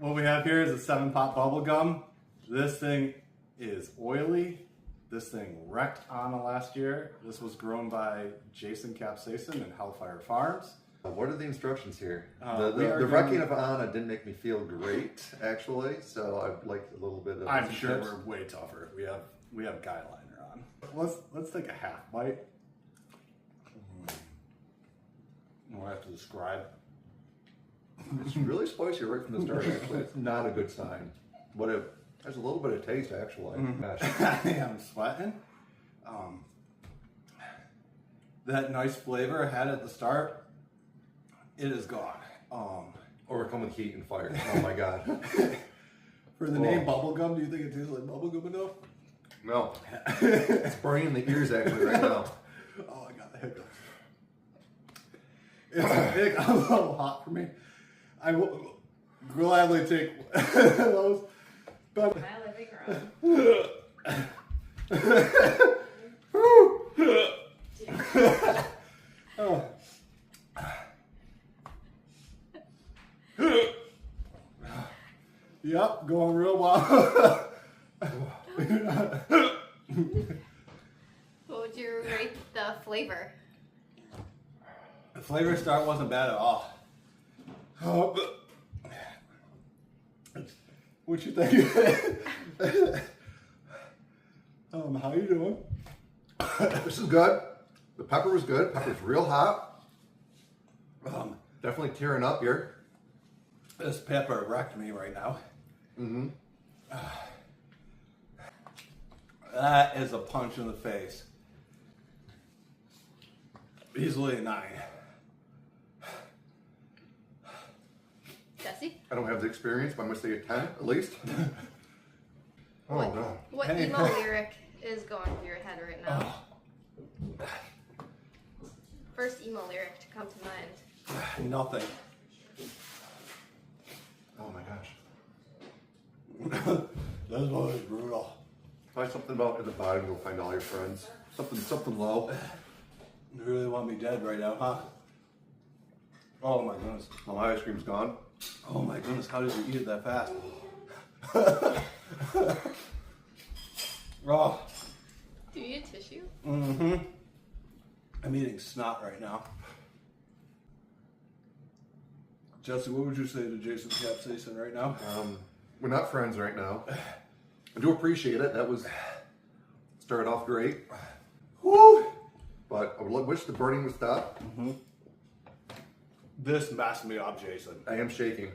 what we have here is a 7-pot bubblegum. This thing is oily. This thing wrecked Anna last year. This was grown by Jason Capsaicin and Hellfire Farms. What are the instructions here? The wrecking of Anna didn't make me feel great, actually, so I'd like a little bit of I'm some sure tips. we're way tougher. We have guy liner on. Let's take a half bite. We'll have to describe. It's really spicy right from the start, actually. It's not a good sign. There's a little bit of taste, actually. I'm sweating. That nice flavor I had at the start, it is gone. Overcome with heat and fire. Oh my god. For the name bubblegum, do you think it tastes like bubblegum enough? No. It's burning the ears, actually, right now. Oh, I got the hiccups. It's a little hot for me. I will gladly take those. But My living room. Yep, going real well. What would you rate the flavor? The flavor start wasn't bad at all. What you think? How you doing? This is good. The pepper was good. Pepper's real hot. Definitely tearing up here. This pepper wrecked me right now. Mm-hmm. That is a punch in the face. Easily a 9. Jesse? I don't have the experience, but I'm going to say a 10 at least. Oh, no. What Hey. emo lyric is going through your head right now? First emo lyric to come to mind. Nothing. Oh my gosh. This one is brutal. Try something about at the bottom, you'll find all your friends. Something low. You really want me dead right now, huh? Oh my goodness. Well, my ice cream's gone. Oh my goodness, how did you eat it that fast? Oh. Do you need tissue? Mm-hmm. I'm eating snot right now. Jesse, what would you say to Jason Capsaicin right now? We're not friends right now. I do appreciate it. That was started off great. Woo! But I would wish the burning would stop. This messed me up, Jason. I am shaking.